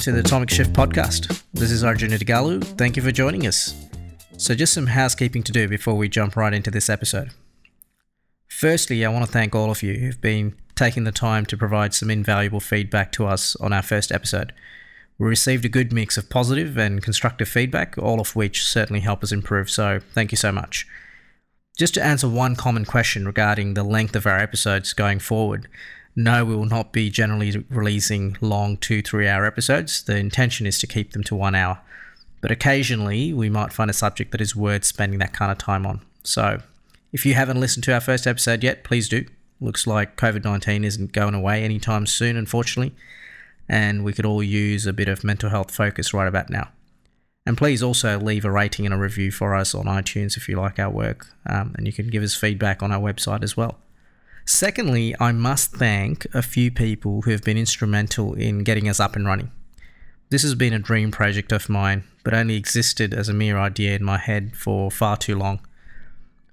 to the Atomic Shift podcast. This is Arjun Nidigallu. Thank you for joining us. So just some housekeeping to do before we jump right into this episode. Firstly, I want to thank all of you who've been taking the time to provide some invaluable feedback to us on our first episode. We received a good mix of positive and constructive feedback, all of which certainly help us improve, so thank you so much. Just to answer one common question regarding the length of our episodes going forward, no, we will not be generally releasing long 2-3 hour episodes. The intention is to keep them to 1 hour. But occasionally, we might find a subject that is worth spending that kind of time on. So, if you haven't listened to our first episode yet, please do. Looks like COVID-19 isn't going away anytime soon, unfortunately. And we could all use a bit of mental health focus right about now. And please also leave a rating and a review for us on iTunes if you like our work. And you can give us feedback on our website as well. Secondly, I must thank a few people who have been instrumental in getting us up and running. This has been a dream project of mine, but only existed as a mere idea in my head for far too long.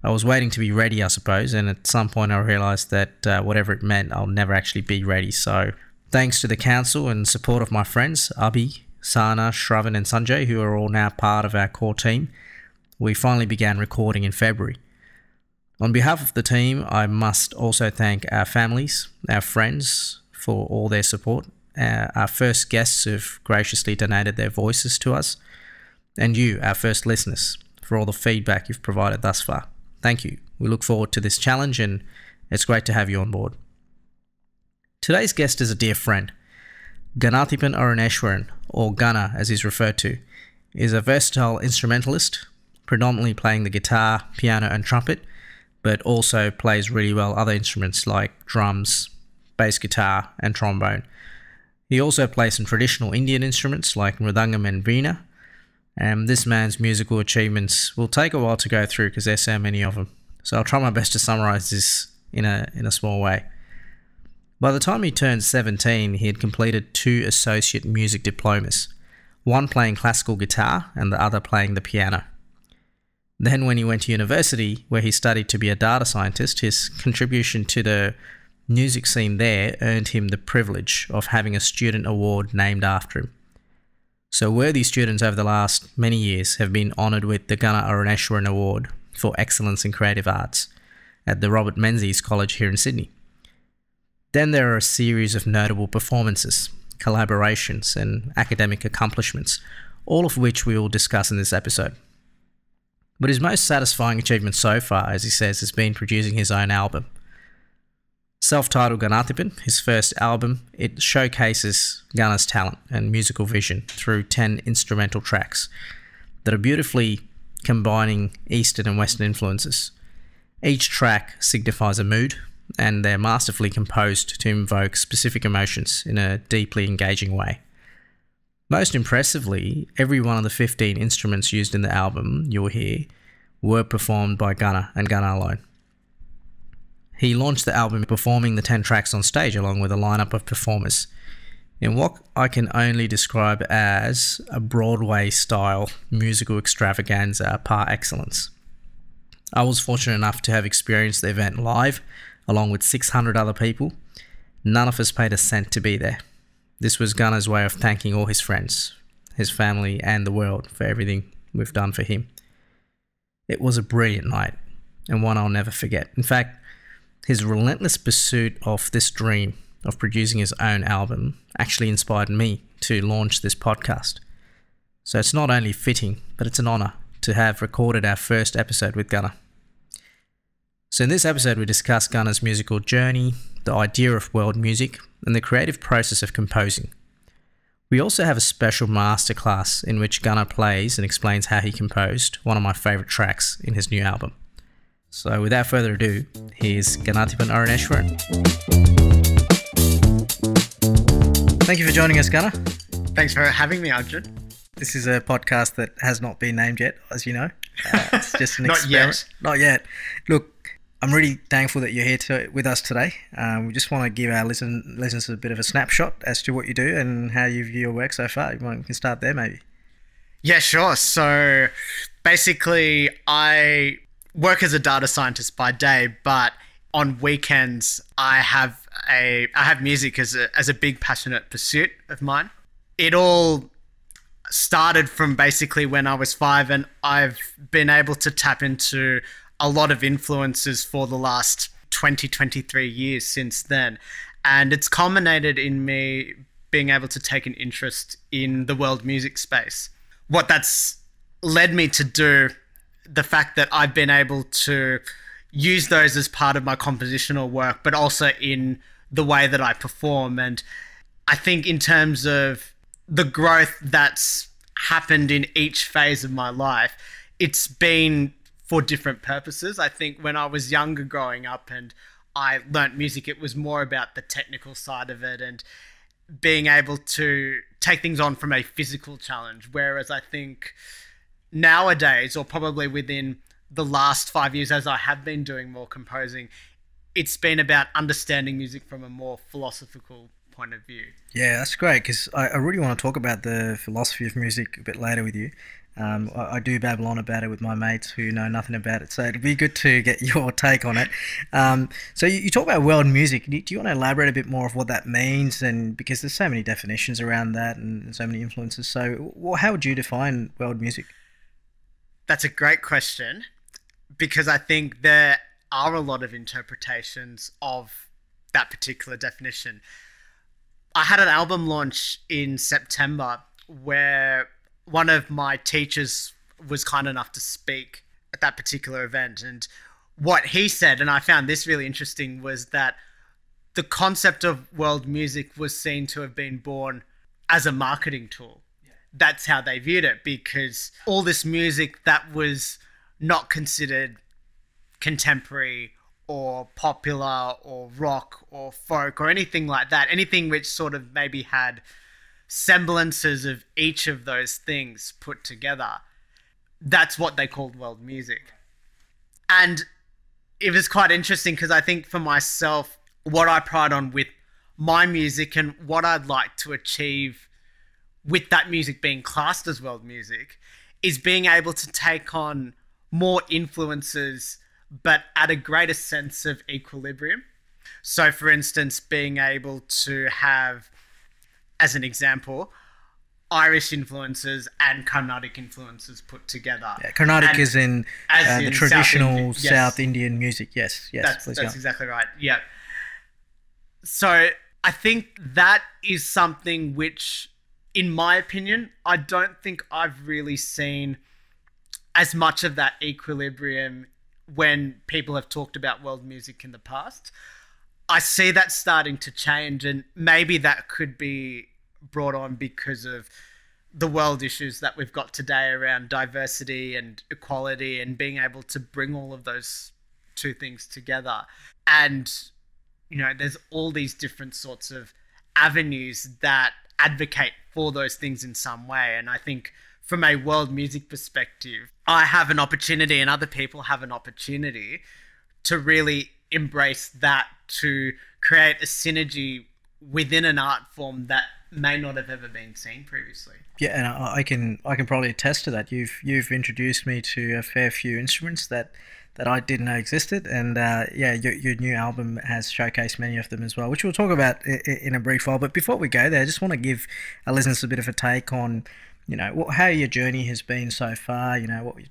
I was waiting to be ready, I suppose, and at some point I realised that whatever it meant, I'll never actually be ready. So thanks to the council and support of my friends, Abhi, Sana, Shravan and Sanjay, who are all now part of our core team, we finally began recording in February. On behalf of the team, I must also thank our families, our friends for all their support, our first guests who've graciously donated their voices to us, and you, our first listeners, for all the feedback you've provided thus far. Thank you. We look forward to this challenge and it's great to have you on board. Today's guest is a dear friend. Ganathipan Aruneswaran, or Gana as he's referred to, is a versatile instrumentalist, predominantly playing the guitar, piano and trumpet, but also plays really well other instruments like drums, bass guitar and trombone. He also plays some traditional Indian instruments like mridangam and veena, and this man's musical achievements will take a while to go through because there's so many of them. So I'll try my best to summarize this in a small way. By the time he turned 17, he had completed 2 associate music diplomas, one playing classical guitar and the other playing the piano. Then when he went to university, where he studied to be a data scientist, his contribution to the music scene there earned him the privilege of having a student award named after him. So worthy students over the last many years have been honoured with the Gana Aruneswaran Award for Excellence in Creative Arts at the Robert Menzies College here in Sydney. Then there are a series of notable performances, collaborations and academic accomplishments, all of which we will discuss in this episode. But his most satisfying achievement so far, as he says, has been producing his own album. Self-titled Ganathipan, his first album, it showcases Gana's talent and musical vision through 10 instrumental tracks that are beautifully combining Eastern and Western influences. Each track signifies a mood, and they're masterfully composed to invoke specific emotions in a deeply engaging way. Most impressively, every one of the 15 instruments used in the album you'll hear were performed by Gana and Gana alone. He launched the album performing the 10 tracks on stage along with a lineup of performers in what I can only describe as a Broadway-style musical extravaganza par excellence. I was fortunate enough to have experienced the event live along with 600 other people. None of us paid a cent to be there. This was Gana's way of thanking all his friends, his family and the world for everything we've done for him. It was a brilliant night and one I'll never forget. In fact, his relentless pursuit of this dream of producing his own album actually inspired me to launch this podcast. So it's not only fitting, but it's an honour to have recorded our first episode with Gana. So in this episode we discuss Gana's musical journey, the idea of world music, and the creative process of composing. We also have a special masterclass in which Gana plays and explains how he composed one of my favourite tracks in his new album. So without further ado, here's Ganathipan Aruneswaran. Thank you for joining us, Gana. Thanks for having me, Arjun. This is a podcast that has not been named yet, as you know. It's just an Not experiment. yet. Not yet. Look, I'm really thankful that you're here with us today. We just want to give our listeners a bit of a snapshot as to what you do and how you view your work so far. We can start there, maybe. Yeah, sure. So basically, I work as a data scientist by day, but on weekends, I have music as a big passionate pursuit of mine. it all started from basically when I was 5, and I've been able to tap into a lot of influences for the last 20, 23 years since then. And it's culminated in me being able to take an interest in the world music space. What that's led me to do, the fact that I've been able to use those as part of my compositional work, but also in the way that I perform. And I think in terms of the growth that's happened in each phase of my life, it's been for different purposes. I think when I was younger growing up and I learnt music, it was more about the technical side of it and being able to take things on from a physical challenge. Whereas I think nowadays, or probably within the last 5 years as I have been doing more composing, it's been about understanding music from a more philosophical point of view. Yeah, that's great, because I really want to talk about the philosophy of music a bit later with you. I do babble on about it with my mates who know nothing about it, so it'd be good to get your take on it. So you talk about world music. Do you want to elaborate a bit more of what that means? And because there's so many definitions around that and so many influences, so how would you define world music? That's a great question, because I think there are a lot of interpretations of that particular definition. I had an album launch in September where one of my teachers was kind enough to speak at that particular event. And what he said, and I found this really interesting, was that the concept of world music was seen to have been born as a marketing tool. Yeah. That's how they viewed it, because all this music that was not considered contemporary or popular or rock or folk or anything like that, anything which sort of maybe had semblances of each of those things put together, that's what they called world music. And it was quite interesting, because I think for myself, what I pride on with my music and what I'd like to achieve with that music being classed as world music is being able to take on more influences, but at a greater sense of equilibrium. So for instance, being able to have, as an example, Irish influences and Carnatic influences put together. Yeah, Carnatic is in the traditional South Indian music. Yes, that's exactly right. Yeah. So I think that is something which, in my opinion, I don't think I've really seen as much of that equilibrium when people have talked about world music in the past. I see that starting to change, and maybe that could be brought on because of the world issues that we've got today around diversity and equality, and being able to bring all of those two things together. And, you know, there's all these different sorts of avenues that advocate for those things in some way. And I think from a world music perspective, I have an opportunity and other people have an opportunity to really embrace that, to create a synergy within an art form that may not have ever been seen previously. Yeah, and I can probably attest to that. You've introduced me to a fair few instruments that I didn't know existed, and your new album has showcased many of them as well, which we'll talk about in a brief while. But before we go there, I just want to give our listeners a bit of a take on, you know, how your journey has been so far. You know, what your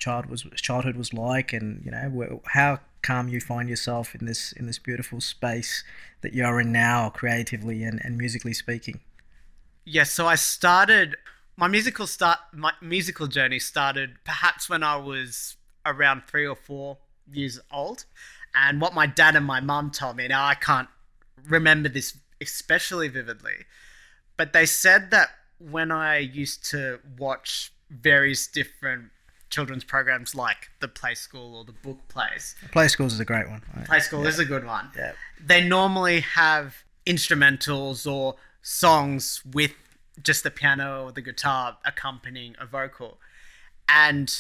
childhood was like, and you know how come you find yourself in this beautiful space that you are in now, creatively and musically speaking. Yes, so I started my musical journey started perhaps when I was around 3 or 4 years old. And what my dad and my mum told me, now I can't remember this especially vividly, but they said that when I used to watch various different children's programs like the Play School or the Book Plays. Play Schools is a great one. Right? Play School is a good one. Yeah. They normally have instrumentals or songs with just the piano or the guitar accompanying a vocal. And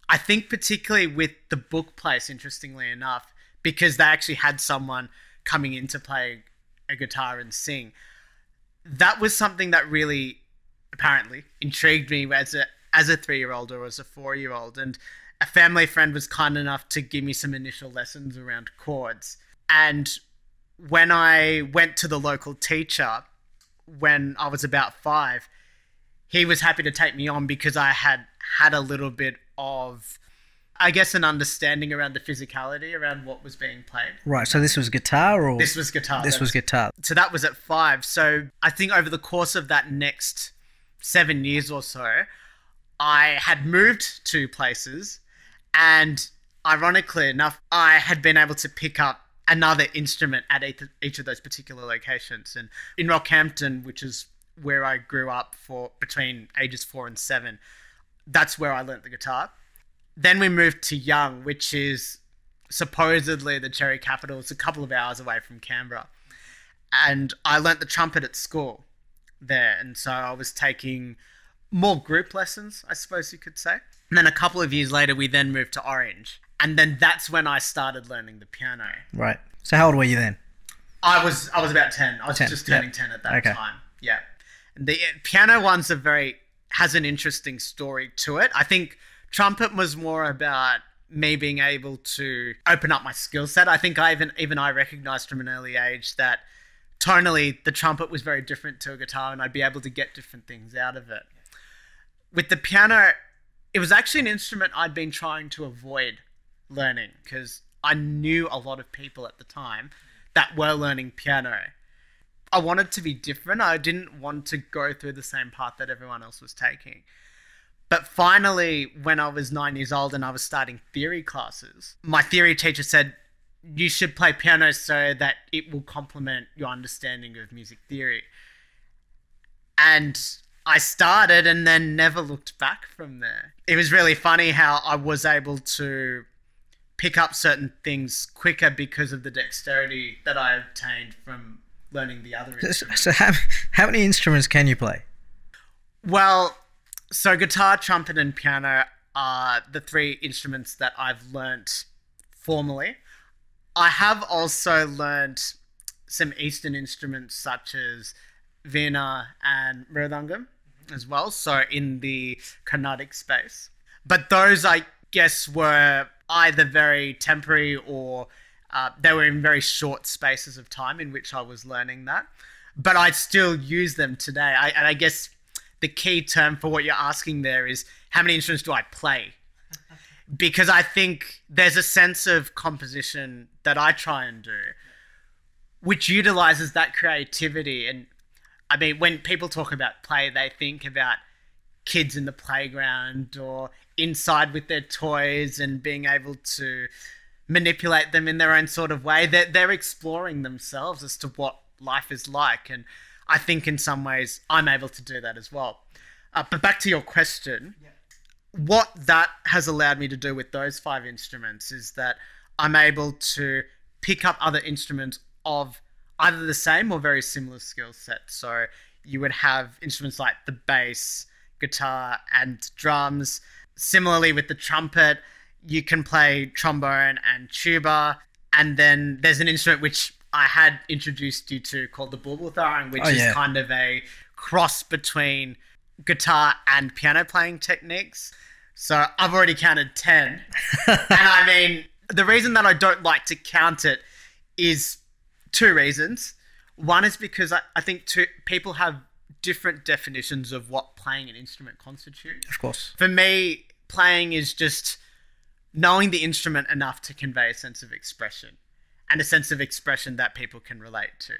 I think particularly with the Book Plays, interestingly enough, because they actually had someone coming in to play a guitar and sing, that was something that really apparently intrigued me as a 3-year-old or as a 4-year-old. And a family friend was kind enough to give me some initial lessons around chords. And when I went to the local teacher when I was about 5, he was happy to take me on because I had a little bit of, I guess, an understanding around the physicality around what was being played. Right. So this was guitar, or This was guitar. this was guitar. So that was at 5. So I think over the course of that next 7 years or so, I had moved to places, and ironically enough, I had been able to pick up another instrument at each of those particular locations. And in Rockhampton, which is where I grew up for between ages 4 and 7, that's where I learnt the guitar. Then we moved to Young, which is supposedly the cherry capital. It's a couple of hours away from Canberra. And I learnt the trumpet at school there. And so I was taking more group lessons, I suppose you could say. And then a couple of years later, we then moved to Orange. And then that's when I started learning the piano. Right. So how old were you then? I was about 10. I was 10, just turning 10 at that Okay. time. Yeah. And the piano one's has an interesting story to it. I think trumpet was more about me being able to open up my skill set. I think even I recognized from an early age that tonally the trumpet was very different to a guitar, and I'd be able to get different things out of it. With the piano, it was actually an instrument I'd been trying to avoid learning because I knew a lot of people at the time that were learning piano. I wanted to be different. I didn't want to go through the same path that everyone else was taking. But finally, when I was 9 years old and I was starting theory classes, my theory teacher said, you should play piano so that it will complement your understanding of music theory. And I started and then never looked back from there. It was really funny how I was able to pick up certain things quicker because of the dexterity that I obtained from learning the other instruments. So how many instruments can you play? Well, so guitar, trumpet, and piano are the 3 instruments that I've learnt formally. I have also learnt some Eastern instruments such as Veena and Mridangam as well, so in the Carnatic space. But those, I guess, were either very temporary or they were in very short spaces of time in which I was learning that. But I still use them today. And I guess the key term for what you're asking there is, how many instruments do I play? Because I think there's a sense of composition that I try and do, which utilizes that creativity. And I mean, when people talk about play, they think about kids in the playground or inside with their toys and being able to manipulate them in their own sort of way. They're exploring themselves as to what life is like. And I think in some ways I'm able to do that as well. But back to your question, what that has allowed me to do with those 5 instruments is that I'm able to pick up other instruments of either the same or very similar skill sets. So you would have instruments like the bass, guitar, and drums. Similarly with the trumpet, you can play trombone and tuba. And then there's an instrument which I had introduced you to called the bulbul-tharang, which is kind of a cross between guitar and piano playing techniques. So I've already counted 10. And I mean, the reason that I don't like to count it is 2 reasons. One is because I think people have different definitions of what playing an instrument constitutes. Of course. For me, playing is just knowing the instrument enough to convey a sense of expression, and a sense of expression that people can relate to.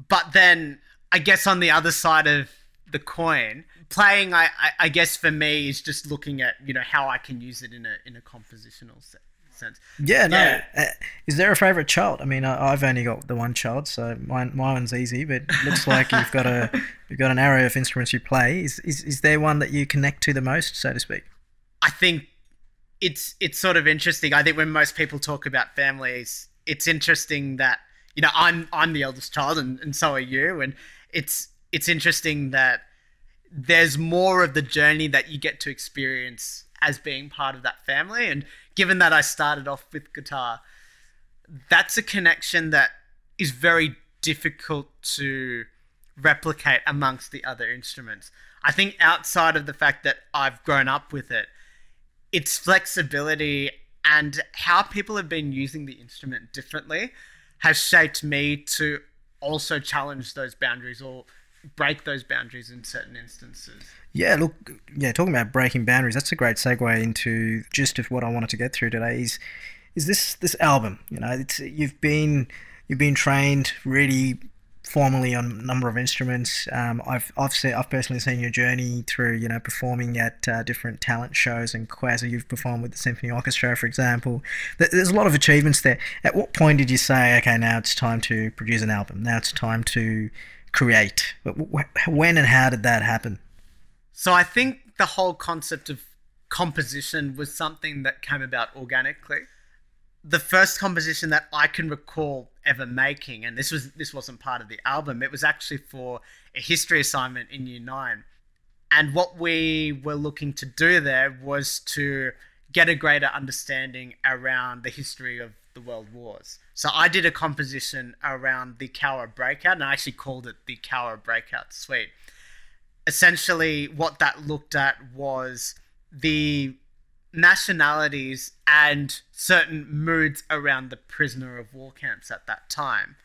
But then, I guess on the other side of the coin, playing, I guess for me, is just looking at, how I can use it in a compositional sense. Yeah, no. Yeah. Is there a favourite child? I mean, I've only got the one child, so my one's easy. But it looks like you've got an array of instruments you play. Is there one that you connect to the most, so to speak? I think it's sort of interesting. I think when most people talk about families, it's interesting that I'm the eldest child, and so are you, and it's interesting that there's more of the journey that you get to experience as being part of that family. And given that I started off with guitar, that's a connection that is very difficult to replicate amongst the other instruments. I think outside of the fact that I've grown up with it, its flexibility and how people have been using the instrument differently has shaped me to also challenge those boundaries or break those boundaries in certain instances. Yeah, look, yeah, talking about breaking boundaries, that's a great segue into just of what I wanted to get through today is this album. You know, you've been trained really formally on a number of instruments. I've personally seen your journey through, you know, performing at different talent shows and Quasi. You've performed with the symphony orchestra, for example. There's a lot of achievements there. At what point did you say, okay, now it's time to produce an album? Now it's time to create. When and how did that happen? So I think the whole concept of composition was something that came about organically. The first composition that I can recall ever making, and this wasn't part of the album, it was actually for a history assignment in Year 9. And what we were looking to do there was to get a greater understanding around the history of the world wars. So I did a composition around the Cowra Breakout, and I actually called it the Cowra Breakout Suite. Essentially, what that looked at was the nationalities and certain moods around the prisoner of war camps at that time,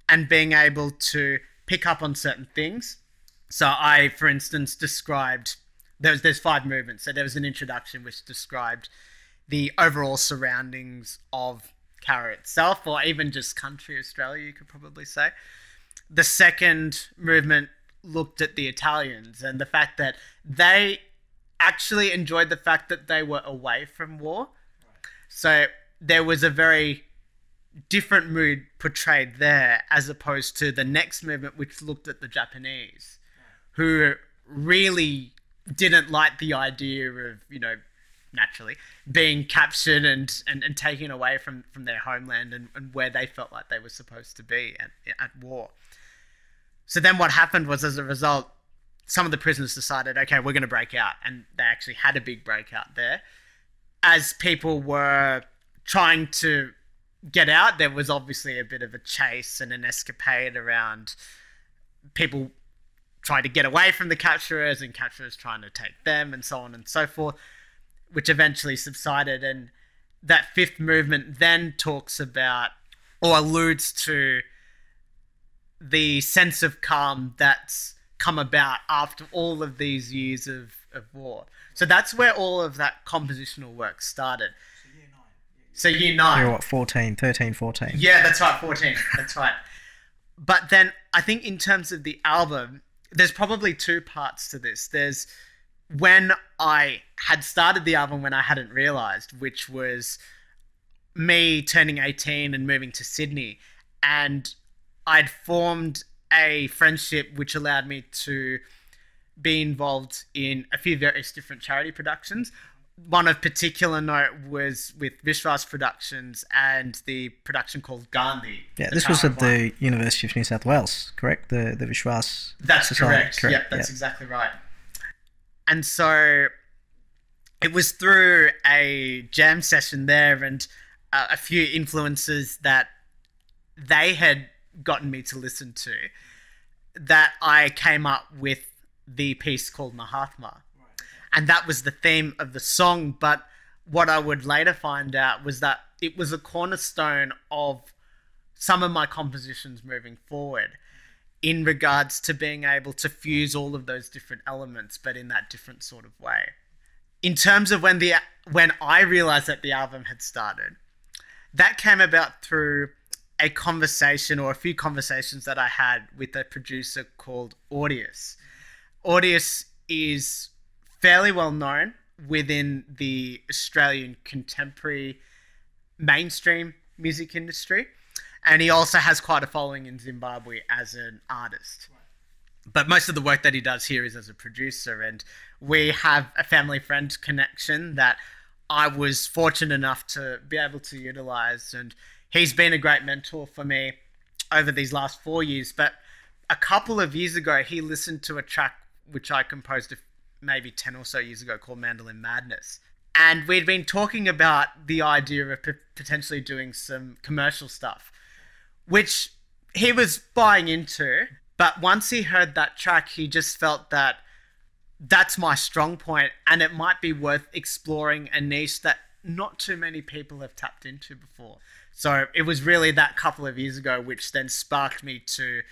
and being able to pick up on certain things. So I, for instance, described, there's 5 movements. So there was an introduction which described the overall surroundings of Cowra itself, or even just country Australia, you could probably say. The second movement looked at the Italians and the fact that they actually enjoyed the fact that they were away from war. So there was a very different mood portrayed there, as opposed to the next movement, which looked at the Japanese, who really didn't like the idea of, you know, naturally being captured and taken away from their homeland and where they felt like they were supposed to be at war. So then what happened was, as a result, some of the prisoners decided, okay, we're going to break out. And they actually had a big breakout there. As people were trying to get out, there was obviously a bit of a chase and an escapade around people trying to get away from the capturers and capturers trying to take them and so on and so forth, which eventually subsided. And that 5th movement then talks about, or alludes to, the sense of calm that's come about after all of these years of war. So that's where all of that compositional work started. So year 9. You're what, 13, 14? Yeah, that's right, 14. That's right. But then I think in terms of the album, there's probably 2 parts to this. There's when I had started the album when I hadn't realised, which was me turning 18 and moving to Sydney. And I'd formed a friendship which allowed me to be involved in a few various different charity productions. One of particular note was with Vishwas Productions and the production called Gandhi. Yeah, this was at the University of New South Wales, correct? The Vishwas That's Society, correct. Yeah, that's exactly right. And so it was through a jam session there and a few influences that they had gotten me to listen to that I came up with the piece called Mahatma. And that was the theme of the song. But what I would later find out was that it was a cornerstone of some of my compositions moving forward in regards to being able to fuse all of those different elements, but in that different sort of way. In terms of when I realized that the album had started, that came about through a conversation or a few conversations that I had with a producer called Audius. Audius is fairly well known within the Australian contemporary mainstream music industry, and he also has quite a following in Zimbabwe as an artist. But most of the work that he does here is as a producer, and we have a family friend connection that I was fortunate enough to be able to utilize, and he's been a great mentor for me over these last 4 years. But a couple of years ago, he listened to a track which I composed maybe 10 or so years ago called Mandolin Madness. And we'd been talking about the idea of potentially doing some commercial stuff, which he was buying into. But once he heard that track, he just felt that that's my strong point, and it might be worth exploring a niche that not too many people have tapped into before. So it was really that couple of years ago which then sparked me to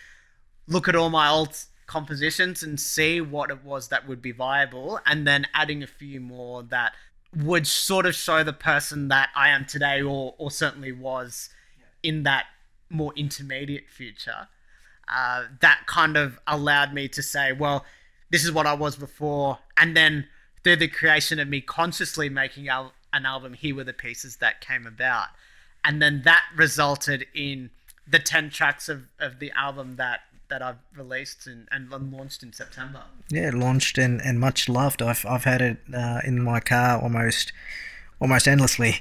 look at all my old compositions and see what it was that would be viable, and then adding a few more that would sort of show the person that I am today, or certainly was in that more intermediate future. That kind of allowed me to say, well, this is what I was before, and then through the creation of me consciously making an album, here were the pieces that came about. And then that resulted in the 10 tracks of the album that I've released and launched in September. Yeah, launched and much loved. I've had it in my car almost endlessly.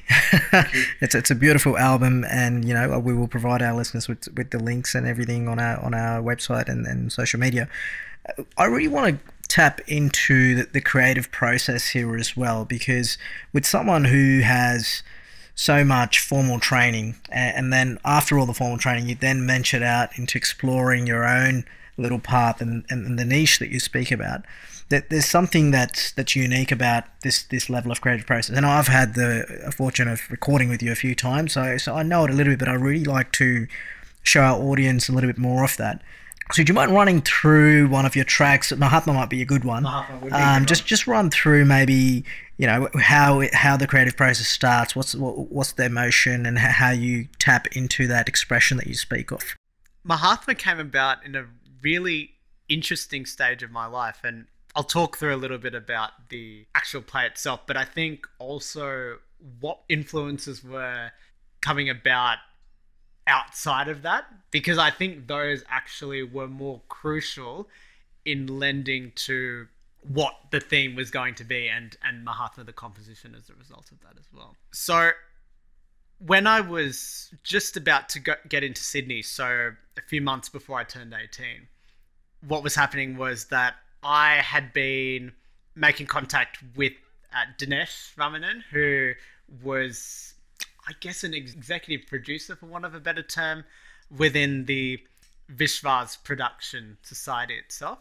It's a beautiful album, and we will provide our listeners with the links and everything on our website and social media. I really want to tap into the creative process here as well, because with someone who has so much formal training, and then after all the formal training, you then ventured out into exploring your own little path and the niche that you speak about. That there's something that's unique about this level of creative process. And I've had the fortune of recording with you a few times, so I know it a little bit, but I really like to show our audience a little bit more of that. So do you mind running through one of your tracks? Mahatma might be a good one. Mahatma would be a good just run through maybe how the creative process starts. What's the emotion, and how you tap into that expression that you speak of. Mahatma came about in a really interesting stage of my life, and I'll talk through a little bit about the actual play itself, but I think also what influences were coming about outside of that, because I think those actually were more crucial in lending to what the theme was going to be, and Mahatma the composition as a result of that as well. So when I was just about to get into Sydney, so a few months before I turned 18, what was happening was that I had been making contact with Dinesh Ramanan, who was, I guess, an executive producer, for want of a better term, within the Vishwas Production Society itself.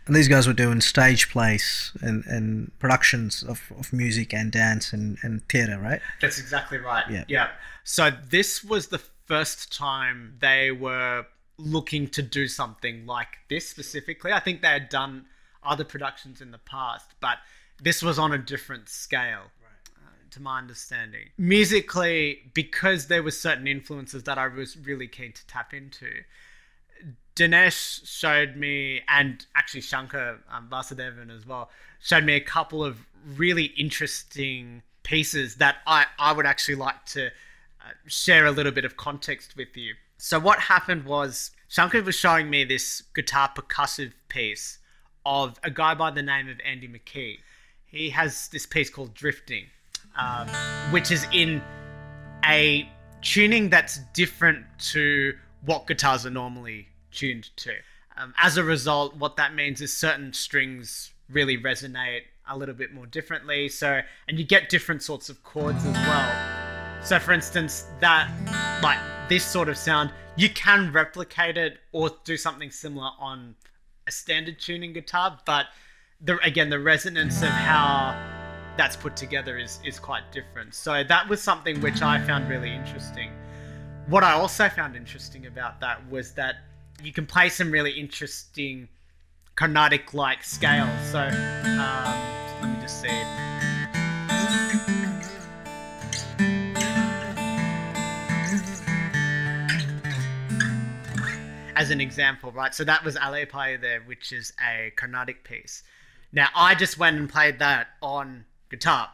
And these guys were doing stage plays and productions of music and dance and theatre, right? That's exactly right. Yeah. So this was the first time they were looking to do something like this specifically. I think they had done other productions in the past, but this was on a different scale, to my understanding. Musically, because there were certain influences that I was really keen to tap into, Dinesh showed me, and actually Shankar Vasudevan as well, showed me a couple of really interesting pieces that I would actually like to share a little bit of context with you. So what happened was, Shankar was showing me this guitar percussive piece of a guy by the name of Andy McKee. He has this piece called Drifting, which is in a tuning that's different to what guitars are normally tuned to. As a result, what that means is certain strings really resonate a little bit more differently. And you get different sorts of chords as well. So for instance, like this sort of sound, you can replicate it or do something similar on a standard tuning guitar, but again, the resonance of how that's put together is quite different. So that was something which I found really interesting. What I also found interesting about that was that you can play some really interesting Carnatic-like scales. So let me just see. As an example, right? So that was Alepai there, which is a Carnatic piece. Now, I just went and played that on guitar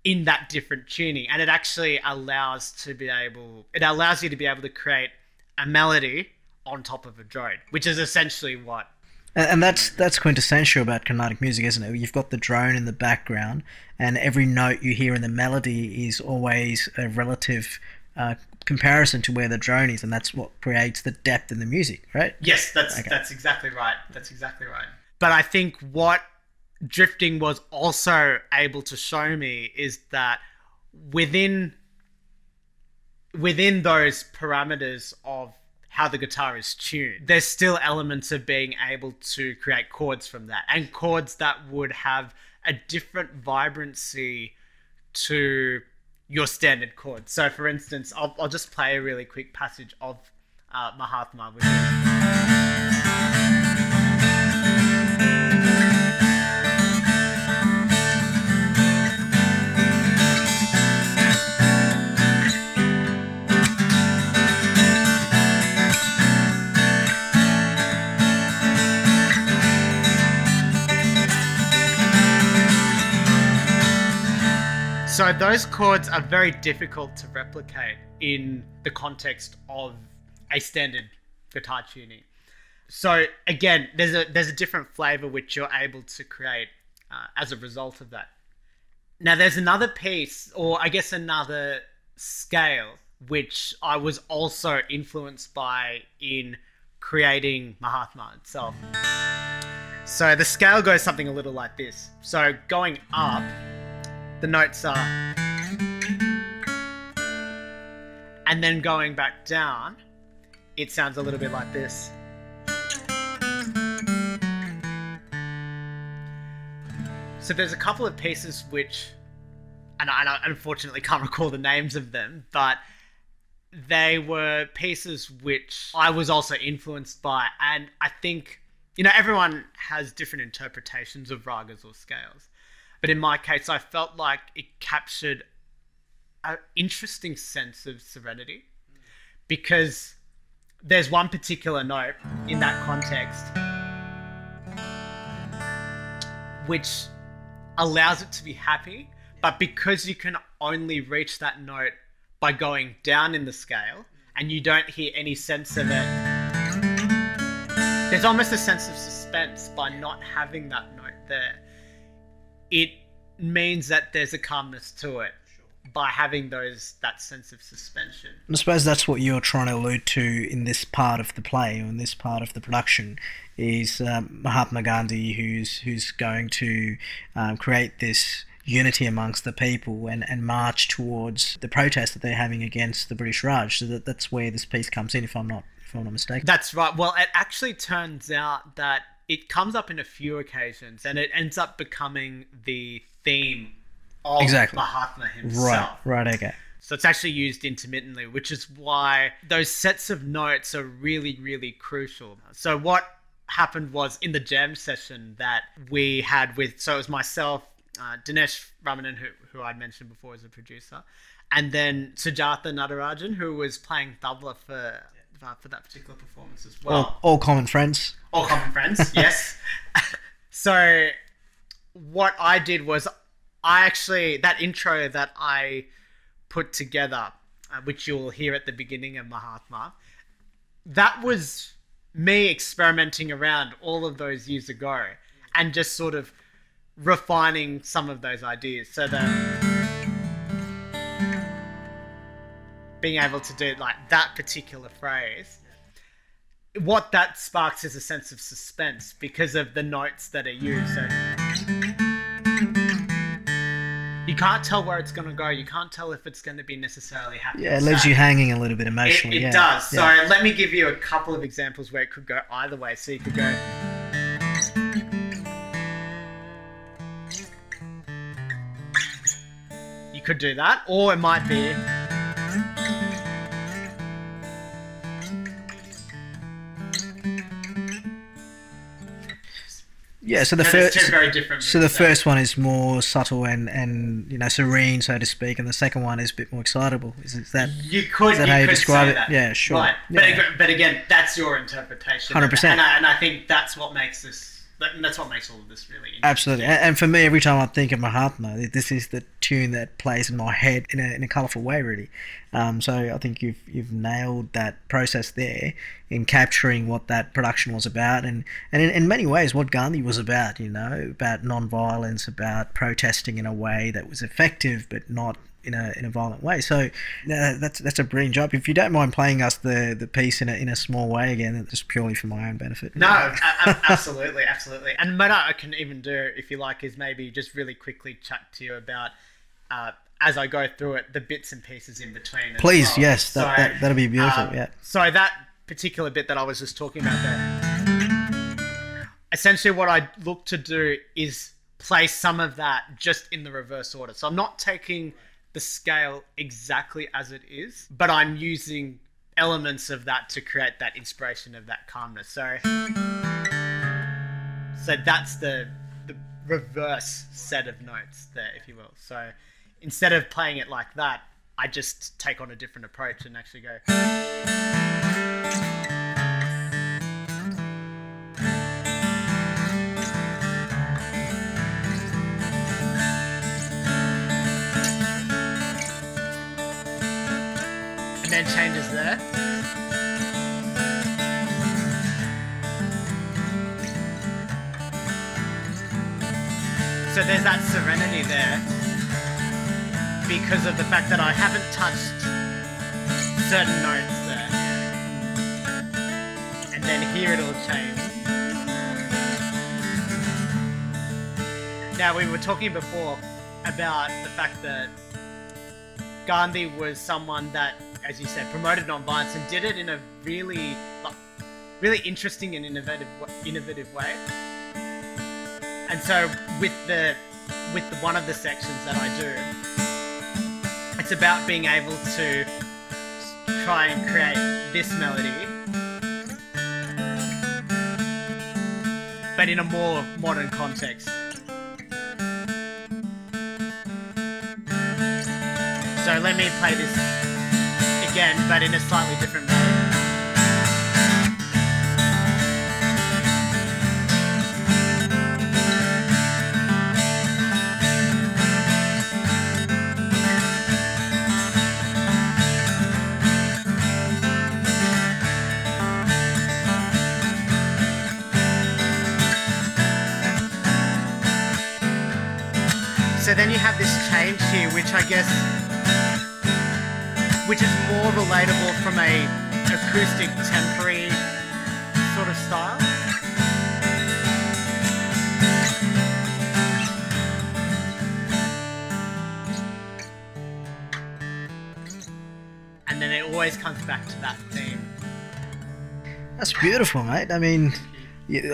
in that different tuning, and it actually allows you to be able to create a melody on top of a drone, which is essentially what. And that's quintessential about Carnatic music, isn't it? You've got the drone in the background, and every note you hear in the melody is always a relative comparison to where the drone is, and that's what creates the depth in the music, right? Yes, that's exactly right. That's exactly right. But I think what Drifting was also able to show me is that within those parameters of how the guitar is tuned, there's still elements of being able to create chords from that, and chords that would have a different vibrancy to your standard chords. So for instance, I'll just play a really quick passage of Mahatma, which is... those chords are very difficult to replicate in the context of a standard guitar tuning. So again, there's a different flavor which you're able to create as a result of that. Now there's another piece, or I guess another scale, which I was also influenced by in creating Mahatma itself. So the scale goes something a little like this. So going up, the notes are, and then going back down, it sounds a little bit like this. So there's a couple of pieces which, and I unfortunately can't recall the names of them, but they were pieces which I was also influenced by. And I think, you know, everyone has different interpretations of ragas or scales. But in my case, I felt like it captured an interesting sense of serenity, because there's one particular note in that context which allows it to be happy, but because you can only reach that note by going down in the scale and you don't hear any sense of it, there's almost a sense of suspense by not having that note there. It means that there's a calmness to it by having that sense of suspension. I suppose that's what you're trying to allude to in this part of the play, or in this part of the production, is Mahatma Gandhi, who's going to create this unity amongst the people and march towards the protest that they're having against the British Raj. So that's where this piece comes in, if I'm not mistaken. That's right. Well, it actually turns out that it comes up in a few occasions, and it ends up becoming the theme of Mahatma himself. Right, okay. So it's actually used intermittently, which is why those sets of notes are really, really crucial. So what happened was, in the jam session that we had so it was myself, Dinesh Ramanan, who I'd mentioned before as a producer, and then Sujatha Natarajan, who was playing tabla for that particular performance as well. All common friends. All common friends, yes. So what I did was, that intro that I put together, which you'll hear at the beginning of Mahatma, that was me experimenting around all of those years ago and just sort of refining some of those ideas, so that being able to do like that particular phrase, what that sparks is a sense of suspense because of the notes that are used. So you can't tell where it's going to go. You can't tell if it's going to be necessarily happy. Yeah, it leaves you hanging a little bit emotionally. It does. So let me give you a couple of examples where it could go either way. So you could go... You could do that, or it might be... Yeah, so the first one is more subtle and serene, so to speak, and the second one is a bit more excitable. Is that how you describe it? That. Yeah, sure. Right, yeah. But again, that's your interpretation. 100%. And I think that's what makes this. That's what makes all of this really interesting. Absolutely. And for me, every time I think of Mahatma, this is the tune that plays in my head in a colourful way, really. So I think you've nailed that process there in capturing what that production was about, and in many ways what Gandhi was about, about non-violence, about protesting in a way that was effective but not in a violent way. So that's a brilliant job. If you don't mind playing us the piece in a small way again, just purely for my own benefit. No, absolutely. And what I can even do, if you like, is maybe just really quickly chat to you about, as I go through it, the bits and pieces in between. Please, yes, that'll be beautiful. Yeah. So that particular bit that I was just talking about there, essentially what I look to do is play some of that just in the reverse order. So I'm not taking the scale exactly as it is, but I'm using elements of that to create that inspiration of that calmness. So that's the reverse set of notes there, if you will. So instead of playing it like that, I just take on a different approach and actually go... and then changes there. So there's that serenity there because of the fact that I haven't touched certain notes there. And then here it'll change. Now, we were talking before about the fact that Gandhi was someone that, as you said, promoted non-violence and did it in a really interesting and innovative way. And so with the one of the sections that I do, it's about being able to try and create this melody, but in a more modern context. So let me play this again, but in a slightly different way. So then you have this change here, which I guess, which is more relatable from a acoustic temporary sort of style. And then it always comes back to that theme. That's beautiful, mate. I mean,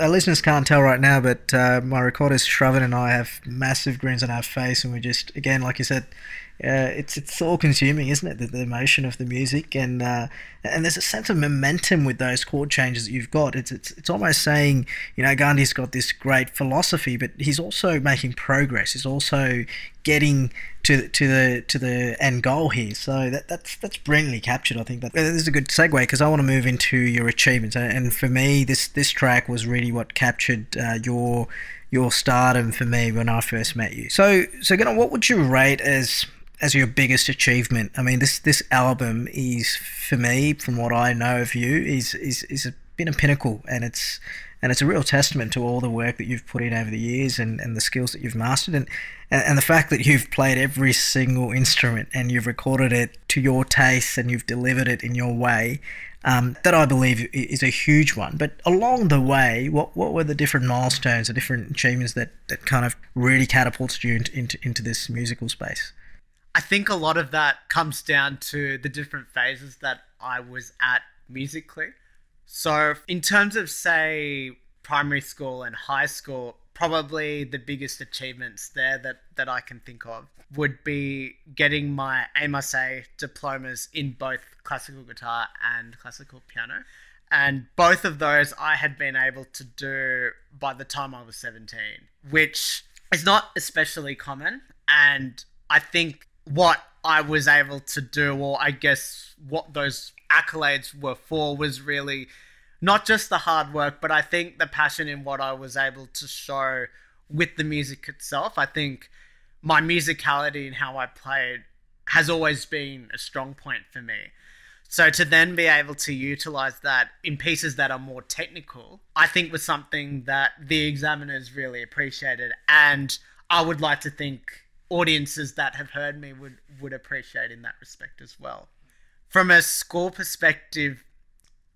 our listeners can't tell right now, but my recorder's Shravan and I have massive grins on our face, and we just, again, like you said, it's all consuming, isn't it? The emotion of the music, and there's a sense of momentum with those chord changes that you've got. It's almost saying, you know, Gandhi's got this great philosophy, but he's also making progress. He's also getting to the end goal here. So that's brilliantly captured. I think that this is a good segue because I want to move into your achievements. And for me, this track was really what captured your stardom for me when I first met you. So Gana, what would you rate as your biggest achievement? I mean, this album is, for me, from what I know of you, is been a pinnacle, and it's a real testament to all the work that you've put in over the years and the skills that you've mastered, and the fact that you've played every single instrument and you've recorded it to your taste and you've delivered it in your way. That I believe is a huge one. But along the way, what were the different milestones, the different achievements that kind of really catapulted you into this musical space? I think a lot of that comes down to the different phases that I was at musically. So in terms of, say, primary school and high school, probably the biggest achievements there that I can think of would be getting my A+A diplomas in both classical guitar and classical piano. And both of those I had been able to do by the time I was 17, which is not especially common. And I think what I was able to do, or I guess what those accolades were for, was really not just the hard work, but I think the passion in what I was able to show with the music itself. I think my musicality and how I played has always been a strong point for me. So to then be able to utilize that in pieces that are more technical, I think was something that the examiners really appreciated. And I would like to think audiences that have heard me would appreciate in that respect as well. From a school perspective,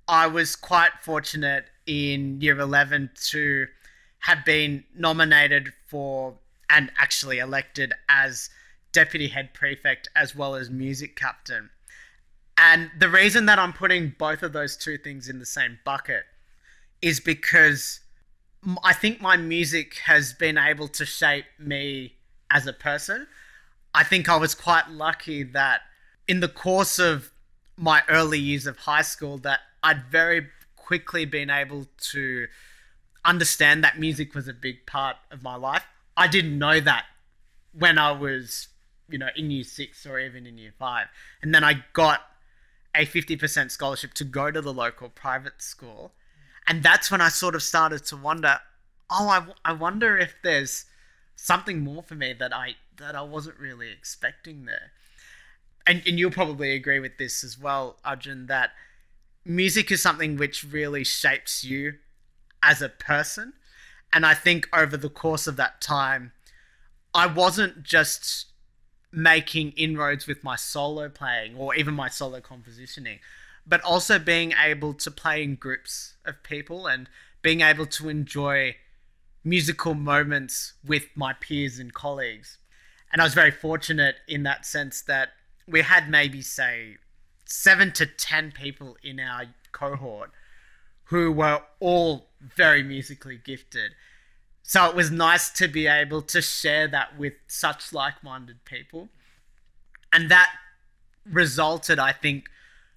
I was quite fortunate in year 11 to have been nominated for and actually elected as deputy head prefect as well as music captain. And the reason that I'm putting both of those two things in the same bucket is because I think my music has been able to shape me as a person. I think I was quite lucky that in the course of my early years of high school that I'd very quickly been able to understand that music was a big part of my life. I didn't know that when I was, in year 6 or even in year 5. And then I got a 50% scholarship to go to the local private school. And that's when I sort of started to wonder, I wonder if there's something more for me that I wasn't really expecting there. and you'll probably agree with this as well, Arjun, that music is something which really shapes you as a person. And I think over the course of that time, I wasn't just making inroads with my solo playing or even my solo compositioning, but also being able to play in groups of people and being able to enjoy musical moments with my peers and colleagues. And I was very fortunate in that sense that we had maybe, say, 7 to 10 people in our cohort who were all very musically gifted. So it was nice to be able to share that with such like-minded people. And that resulted, I think,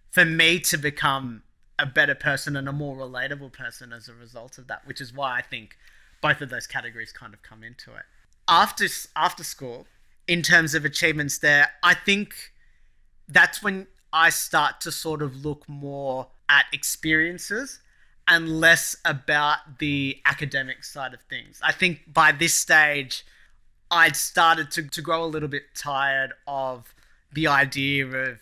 for me to become a better person and a more relatable person as a result of that, which is why I think both of those categories kind of come into it. After school, in terms of achievements there, I think that's when I start to sort of look more at experiences and less about the academic side of things. I think by this stage, I'd started to grow a little bit tired of the idea of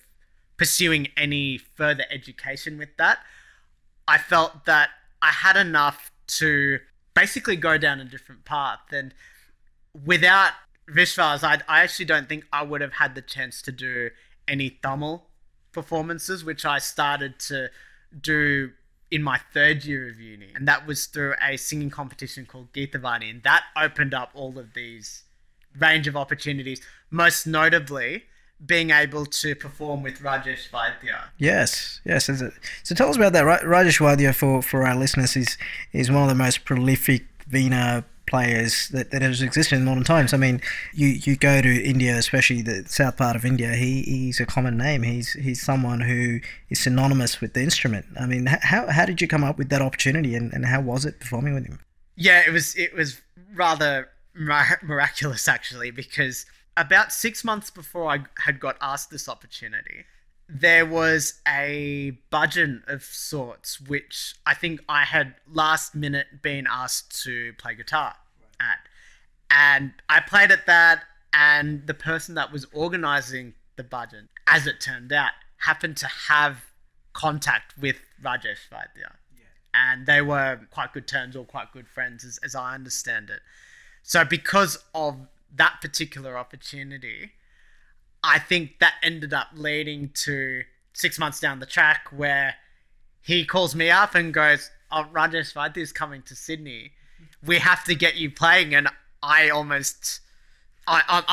pursuing any further education with that. I felt that I had enough to basically go down a different path. And without Vishwas, I actually don't think I would have had the chance to do any Tamil performances, which I started to do in my third year of uni. And that was through a singing competition called Ganathipan. And that opened up all of these range of opportunities, most notably being able to perform with Rajesh Vaidya. Yes. So tell us about that. Rajesh Vaidya, for our listeners, is one of the most prolific Veena players that has existed in modern times. I mean, you go to India, especially the south part of India, he's a common name. He's someone who is synonymous with the instrument. I mean, how did you come up with that opportunity, and how was it performing with him? Yeah, it was rather miraculous, actually, because about 6 months before I had got asked this opportunity, there was a bhajan of sorts, which I think I had last minute been asked to play guitar at. And I played at that, and the person that was organising the bhajan, as it turned out, happened to have contact with Rajesh Vaidya. Yeah. And they were quite good terms or quite good friends, as I understand it. So because of that particular opportunity, I think that ended up leading to 6 months down the track where he calls me up and goes, "Oh, Rajesh Vaidya is coming to Sydney. We have to get you playing." And I'm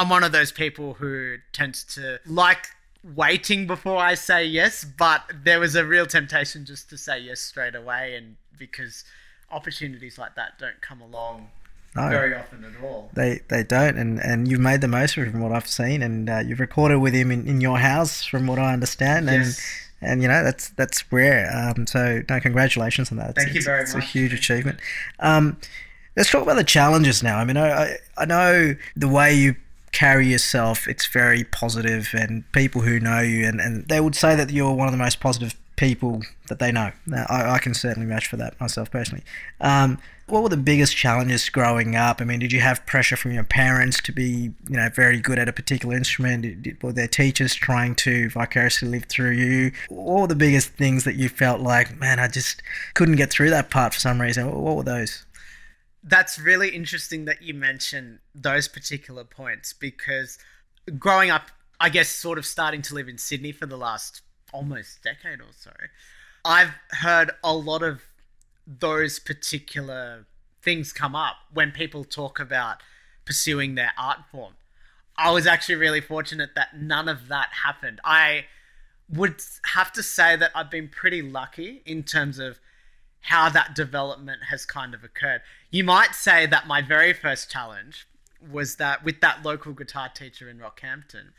one of those people who tends to like waiting before I say yes, but there was a real temptation just to say yes straight away, and because opportunities like that don't come along very often at all. They don't, and you've made the most of it from what I've seen, and you've recorded with him in your house from what I understand. Yes. And you know, that's rare. So no, congratulations on that. Thank you very much. It's a huge achievement. Let's talk about the challenges now. I mean, I know the way you carry yourself, it's very positive, and people who know you, and they would say that you're one of the most positive people that they know. Now, I can certainly vouch for that myself personally. What were the biggest challenges growing up? I mean, did you have pressure from your parents to be, very good at a particular instrument? Were there teachers trying to vicariously live through you? What were the biggest things that you felt like, man, I just couldn't get through that part for some reason? What were those? That's really interesting that you mention those particular points, because growing up, I guess sort of starting to live in Sydney for the last almost decade or so, I've heard a lot of those particular things come up when people talk about pursuing their art form. I was actually really fortunate that none of that happened. I would have to say that I've been pretty lucky in terms of how that development has kind of occurred. You might say that my very first challenge was that with that local guitar teacher in Rockhampton,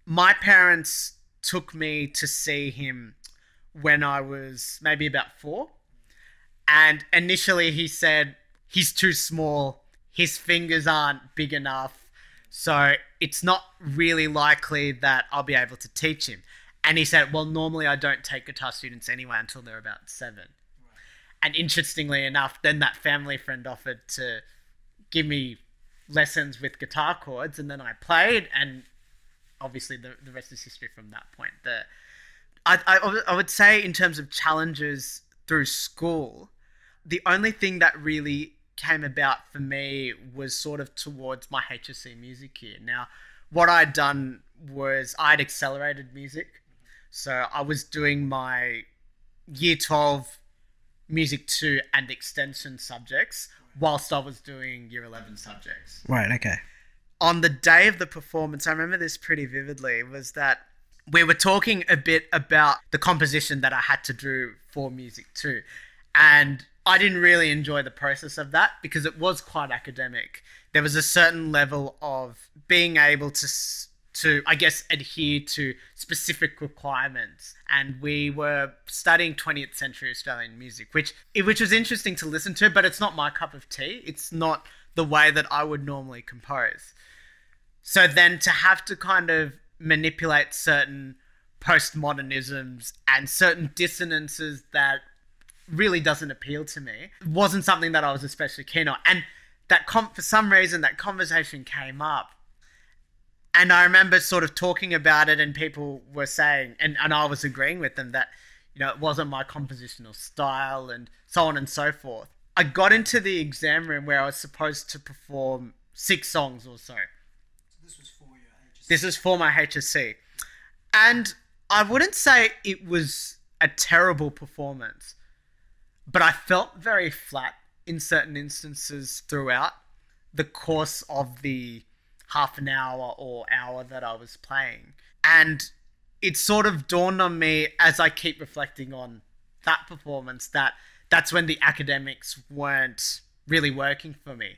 my parents took me to see him when I was maybe about 4. And initially he said, he's too small, his fingers aren't big enough, so it's not really likely that I'll be able to teach him. And he said, well, normally I don't take guitar students anyway until they're about 7. Right. And interestingly enough, then that family friend offered to give me lessons with guitar chords, and then I played, and obviously the rest is history from that point. I would say in terms of challenges through school, the only thing that really came about for me was sort of towards my HSC music year. Now, what I'd done was I'd accelerated music. So I was doing my year 12 music 2 and extension subjects whilst I was doing year 11 subjects. Right, okay. On the day of the performance, I remember this pretty vividly, was that we were talking a bit about the composition that I had to do for music 2. And I didn't really enjoy the process of that because it was quite academic. There was a certain level of being able to I guess, adhere to specific requirements. And we were studying 20th century Australian music, which was interesting to listen to, but it's not my cup of tea. It's not the way that I would normally compose. So then to have to kind of manipulate certain postmodernisms and certain dissonances that really doesn't appeal to me wasn't something that I was especially keen on. And that for some reason that conversation came up, and I remember sort of talking about it, and people were saying, and I was agreeing with them, that, you know, it wasn't my compositional style and so on and so forth. I got into the exam room where I was supposed to perform 6 songs or so. This was for your HSC? This is for my HSC. And I wouldn't say it was a terrible performance, but I felt very flat in certain instances throughout the course of the half an hour or hour that I was playing. And it sort of dawned on me as I keep reflecting on that performance that that's when the academics weren't really working for me.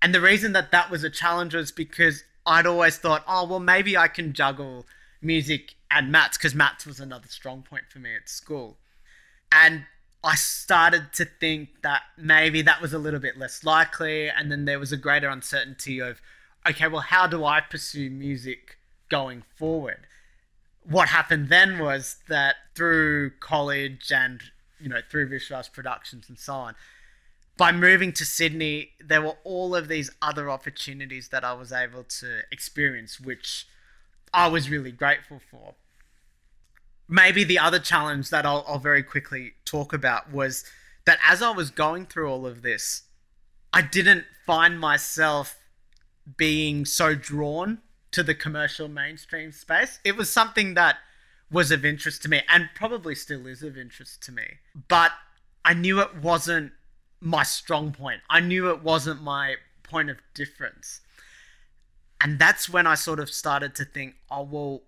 And the reason that that was a challenge was because I'd always thought, oh, well, maybe I can juggle music and maths, because maths was another strong point for me at school. And I started to think that maybe that was a little bit less likely. And then there was a greater uncertainty of, okay, well, how do I pursue music going forward? What happened then was that through college and, you know, through Visualised Productions and so on, by moving to Sydney, there were all of these other opportunities that I was able to experience, which I was really grateful for. Maybe the other challenge that I'll very quickly talk about was that as I was going through all of this, I didn't find myself being so drawn to the commercial mainstream space. It was something that was of interest to me and probably still is of interest to me. But I knew it wasn't my strong point. I knew it wasn't my point of difference. And that's when I sort of started to think, oh, well,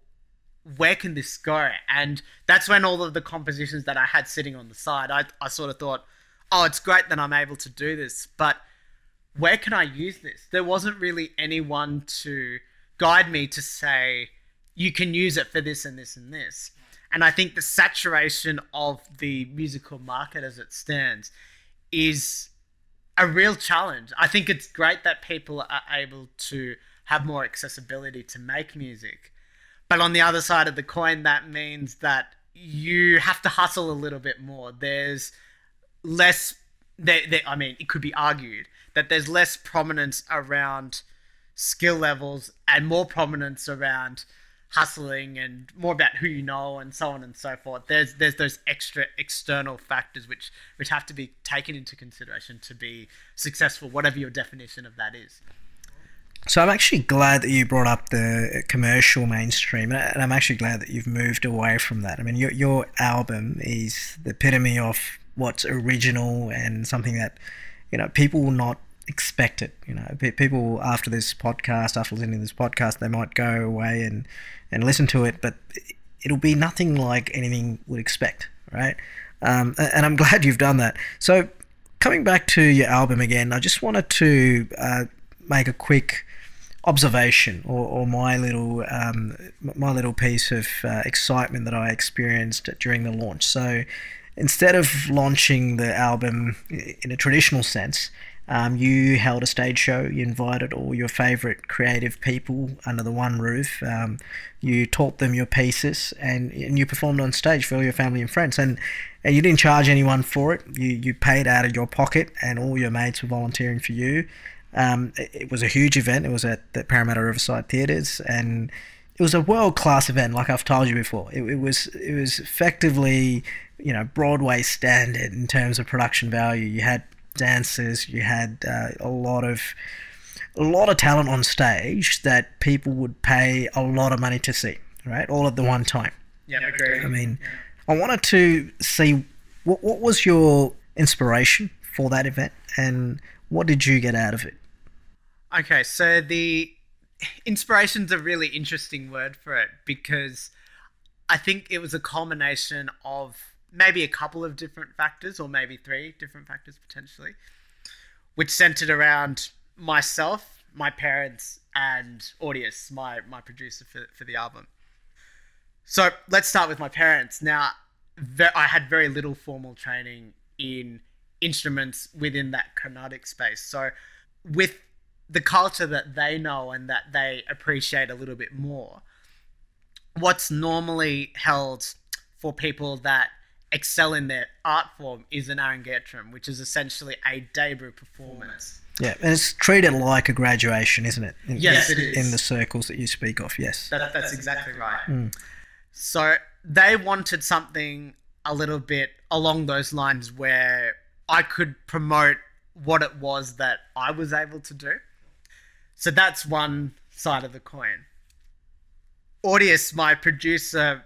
where can this go? And that's when all of the compositions that I had sitting on the side, I sort of thought, oh, it's great that I'm able to do this, but where can I use this? There wasn't really anyone to guide me to say, you can use it for this and this and this. And I think the saturation of the musical market as it stands is a real challenge. I think it's great that people are able to have more accessibility to make music. But on the other side of the coin, that means that you have to hustle a little bit more. There's less, I mean, it could be argued that there's less prominence around skill levels and more prominence around hustling and more about who you know and so on and so forth. There's those extra external factors which have to be taken into consideration to be successful, whatever your definition of that is. So I'm actually glad that you brought up the commercial mainstream, and I'm actually glad that you've moved away from that. I mean, your album is the epitome of what's original and something that, you know, people will not expect it. You know, people after this podcast, after listening to this podcast, they might go away and listen to it, but it'll be nothing like anything would expect, right? And I'm glad you've done that. So coming back to your album again, I just wanted to make a quick observation or my little piece of excitement that I experienced during the launch. So instead of launching the album in a traditional sense, you held a stage show. You invited all your favorite creative people under the one roof. You taught them your pieces, and you performed on stage for all your family and friends. And you didn't charge anyone for it. You paid out of your pocket, and all your mates were volunteering for you. It was a huge event. It was at the Parramatta Riverside Theatres, and it was a world class event, like I've told you before. It was effectively, you know, Broadway standard in terms of production value. You had dancers, you had a lot of talent on stage that people would pay a lot of money to see, right? All at the one time. Yeah, agreed. I mean, I wanted to see what was your inspiration for that event, and what did you get out of it? Okay, so the inspiration's a really interesting word for it, because I think it was a culmination of maybe a couple of different factors, or maybe three different factors potentially, which centered around myself, my parents, and Audius, my producer for the album. So let's start with my parents. Now, I had very little formal training in instruments within that Carnatic space. So with the culture that they know and that they appreciate a little bit more, what's normally held for people that excel in their art form is an arangetram, which is essentially a debut performance. Yeah, and it's treated like a graduation, isn't it? Yes, it is. In the circles that you speak of, yes. That's exactly right. So they wanted something a little bit along those lines where I could promote what it was that I was able to do. So that's one side of the coin. Audius, my producer,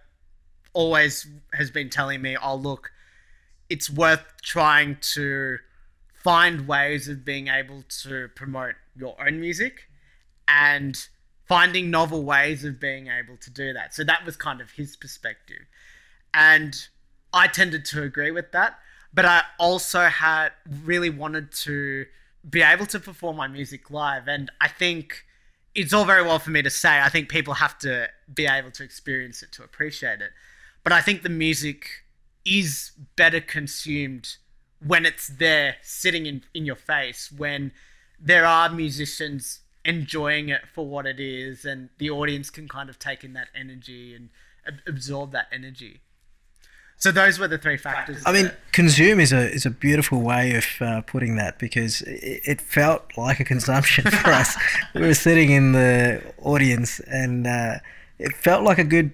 always has been telling me, oh, look, it's worth trying to find ways of being able to promote your own music and finding novel ways of being able to do that. So that was kind of his perspective. And I tended to agree with that, but I also had really wanted to be able to perform my music live. And I think it's all very well for me to say, I think people have to be able to experience it to appreciate it. But I think the music is better consumed when it's there sitting in your face, when there are musicians enjoying it for what it is, and the audience can kind of take in that energy and absorb that energy. So those were the three factors. I mean, consume is a beautiful way of putting that, because it felt like a consumption for us. We were sitting in the audience, and it felt like a good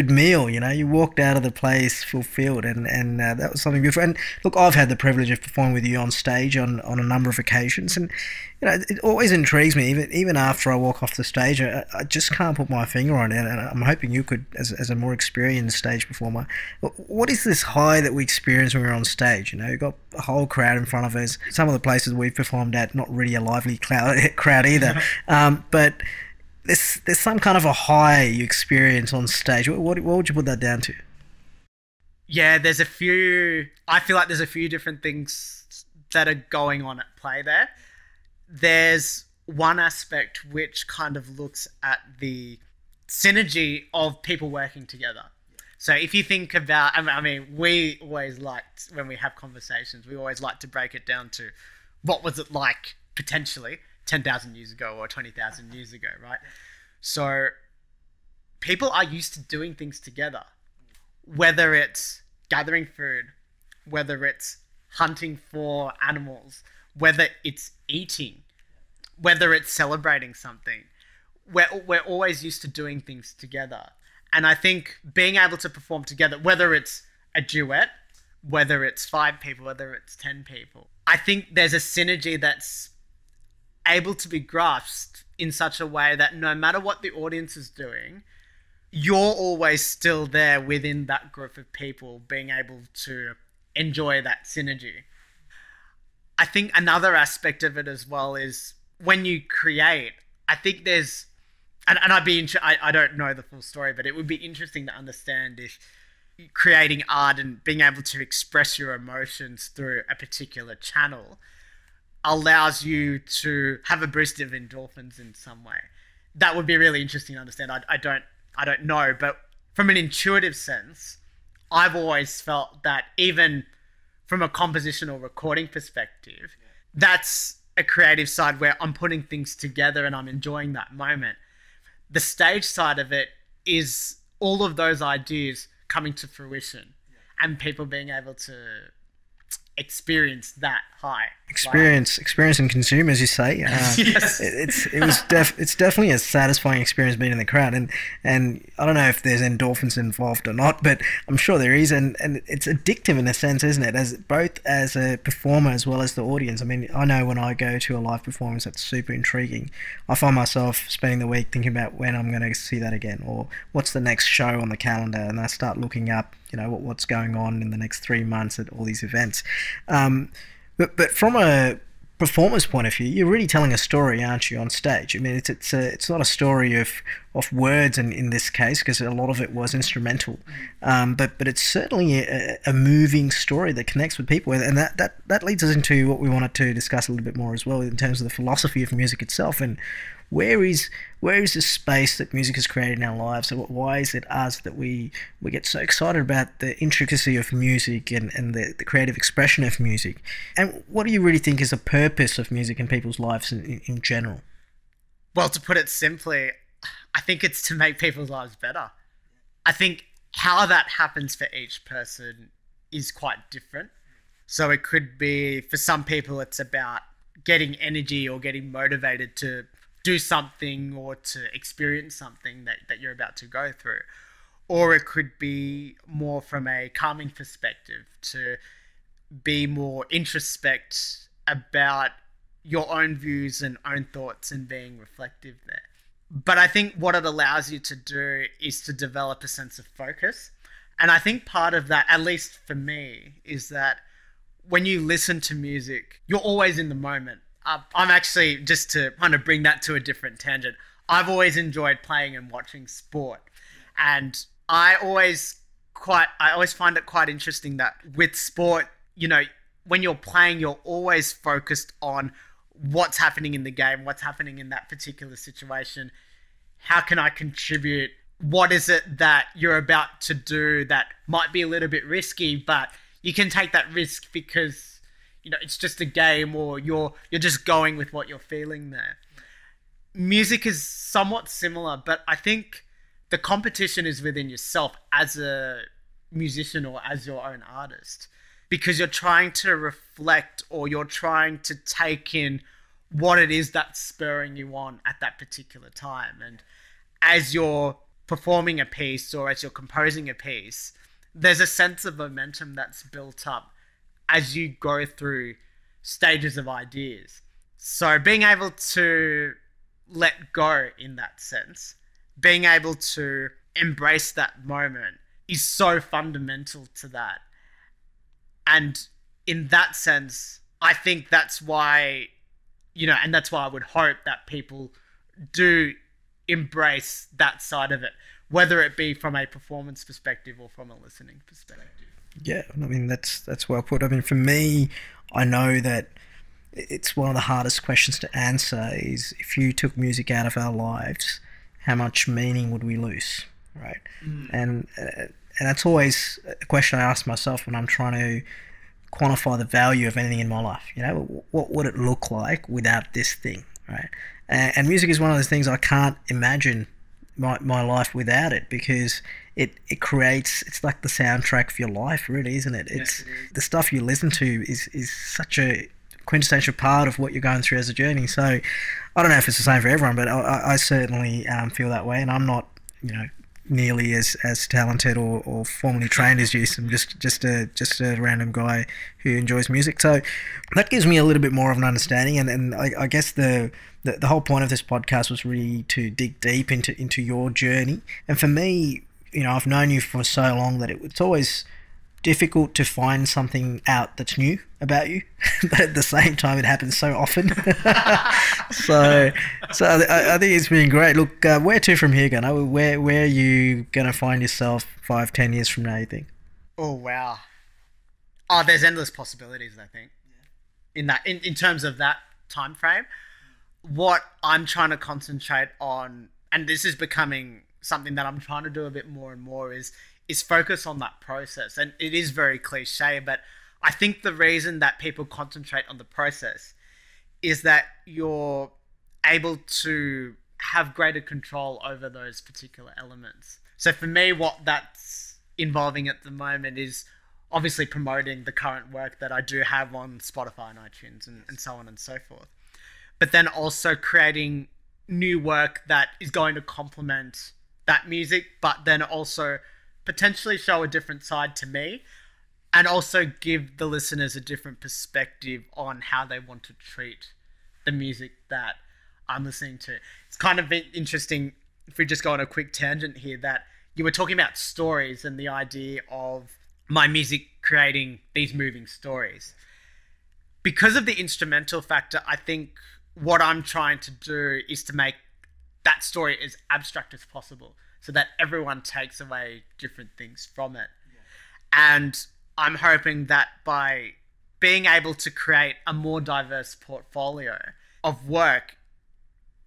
meal. You know, you walked out of the place fulfilled, and that was something beautiful. And look, I've had the privilege of performing with you on stage on a number of occasions, and you know, it always intrigues me. Even after I walk off the stage, I just can't put my finger on it. And I'm hoping you could, as a more experienced stage performer, what is this high that we experience when we're on stage? You know, you've got a whole crowd in front of us. Some of the places we've performed at, not really a lively crowd either, but there's some kind of a high you experience on stage. What would you put that down to? Yeah, I feel like there's a few different things that are going on at play there. There's one aspect which kind of looks at the synergy of people working together. So if you think about, I mean, we always liked, when we have conversations, we always like to break it down to what was it like potentially 10,000 years ago or 20,000 years ago, right? So people are used to doing things together, whether it's gathering food, whether it's hunting for animals, whether it's eating, whether it's celebrating something. We're always used to doing things together. And I think being able to perform together, whether it's a duet, whether it's 5 people, whether it's 10 people, I think there's a synergy that's able to be grasped in such a way that no matter what the audience is doing, you're always still there within that group of people, being able to enjoy that synergy. I think another aspect of it as well is when you create, I think there's, and I don't know the full story, but it would be interesting to understand if creating art and being able to express your emotions through a particular channel allows you to have a boost of endorphins in some way. That would be really interesting to understand. I don't know, but from an intuitive sense, I've always felt that even from a composition or recording perspective, that's a creative side where I'm putting things together and I'm enjoying that moment. The stage side of it is all of those ideas coming to fruition and people being able to experience that high. Experience and consume, as you say. Yes. It's definitely a satisfying experience being in the crowd, and I don't know if there's endorphins involved or not, but I'm sure there is, and it's addictive in a sense, isn't it? As both as a performer as well as the audience. I mean, I know when I go to a live performance that's super intriguing, I find myself spending the week thinking about when I'm going to see that again, or what's the next show on the calendar, and I start looking up, what's going on in the next 3 months at all these events. But from a performer's point of view, you're really telling a story, aren't you, on stage? I mean, it's not a story of words in this case, because a lot of it was instrumental, but it's certainly a moving story that connects with people, and that leads us into what we wanted to discuss a little bit more as well in terms of the philosophy of music itself, and where is the space that music has created in our lives? So why is it us that we get so excited about the intricacy of music and the creative expression of music? And what do you really think is the purpose of music in people's lives in general? Well, to put it simply, I think it's to make people's lives better. I think how that happens for each person is quite different. So it could be, for some people, it's about getting energy or getting motivated to do something or to experience something that you're about to go through. Or it could be more from a calming perspective, to be more introspect about your own views and own thoughts and being reflective there. But I think what it allows you to do is to develop a sense of focus. And I think part of that, at least for me, is that when you listen to music, you're always in the moment. I'm actually, just to kind of bring that to a different tangent, I've always enjoyed playing and watching sport. And I always find it quite interesting that with sport, when you're playing, you're always focused on what's happening in the game, what's happening in that particular situation. How can I contribute? What is it that you're about to do that might be a little bit risky, but you can take that risk because it's just a game, or you're just going with what you're feeling there. Music is somewhat similar, but I think the competition is within yourself as a musician or as your own artist, because you're trying to reflect, or you're trying to take in what it is that's spurring you on at that particular time. And as you're performing a piece or as you're composing a piece, there's a sense of momentum that's built up as you go through stages of ideas. So being able to let go in that sense, being able to embrace that moment, is so fundamental to that. And in that sense, I think that's why, and that's why I would hope that people do embrace that side of it, whether it be from a performance perspective or from a listening perspective. Yeah, I mean, that's well put. I mean, for me, I know that it's one of the hardest questions to answer is, if you took music out of our lives, how much meaning would we lose, right? And that's always a question I ask myself when I'm trying to quantify the value of anything in my life. What would it look like without this thing, right? And music is one of those things I can't imagine my life without it, because it creates, it's like the soundtrack for your life, really, isn't it? It's the stuff you listen to is such a quintessential part of what you're going through as a journey. So I don't know if it's the same for everyone, but I certainly feel that way, and I'm not nearly as talented or formally trained as you. So I'm just a random guy who enjoys music. So that gives me a little bit more of an understanding, and I guess the whole point of this podcast was really to dig deep into your journey. And for me, I've known you for so long that it's always difficult to find something out that's new about you, but at the same time it happens so often. so I think it's been great. Look, where to from here, Gana? Where are you going to find yourself 5-10 years from now, you think? Oh, wow. There's endless possibilities, I think, in terms of that time frame. What I'm trying to concentrate on, and this is becoming something that I'm trying to do a bit more and more, is focus on that process. And it is very cliche, but I think the reason that people concentrate on the process is that you're able to have greater control over those particular elements. So for me, what that's involving at the moment is obviously promoting the current work that I do have on Spotify and iTunes and so on and so forth. But then also creating new work that is going to complement that music, but then also potentially show a different side to me, and also give the listeners a different perspective on how they want to treat the music that I'm listening to. It's kind of interesting, if we just go on a quick tangent here, that you were talking about stories and the idea of my music creating these moving stories. Because of the instrumental factor, I think what I'm trying to do is to make that story as abstract as possible so that everyone takes away different things from it. Yeah. And I'm hoping that by being able to create a more diverse portfolio of work,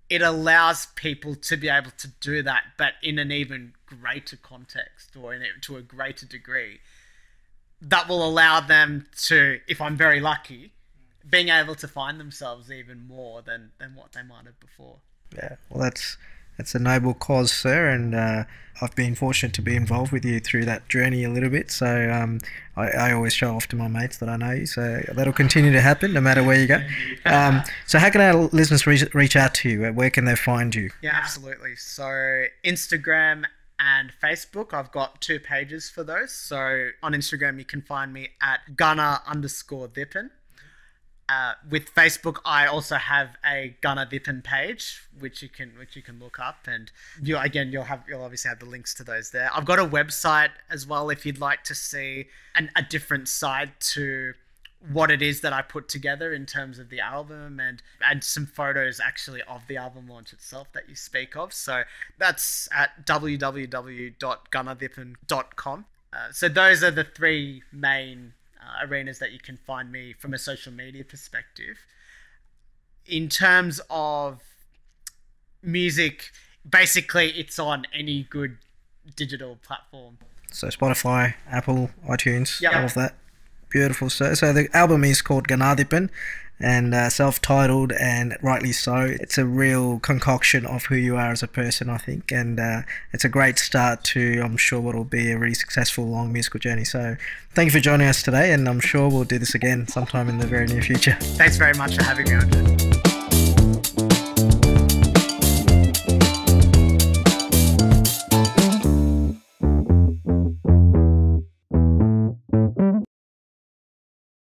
it allows people to be able to do that, but in an even greater context, or to a greater degree. That will allow them to, if I'm very lucky, being able to find themselves even more than what they might have before. Yeah, well, that's a noble cause, sir, and I've been fortunate to be involved with you through that journey a little bit. So I always show off to my mates that I know you, so that'll continue to happen no matter where you go. So how can our listeners reach out to you? Where can they find you? Yeah, absolutely. So Instagram and Facebook, I've got 2 pages for those. So on Instagram, you can find me at Gana_Thipan. With Facebook, I also have a Ganathipan page, which you can look up, and you'll obviously have the links to those there. I've got a website as well if you'd like to see a different side to what it is that I put together in terms of the album, and some photos actually of the album launch itself that you speak of. So that's at www.ganathipan.com. So those are the 3 main arenas that you can find me from a social media perspective. In terms of music, basically it's on any good digital platform. So Spotify, Apple, iTunes, Yep. all of that. Beautiful. So the album is called Ganathipan, and self-titled, and rightly so. It's a real concoction of who you are as a person, I think, and it's a great start to, I'm sure, what will be a really successful long musical journey. So thank you for joining us today, and I'm sure we'll do this again sometime in the very near future. Thanks very much for having me on.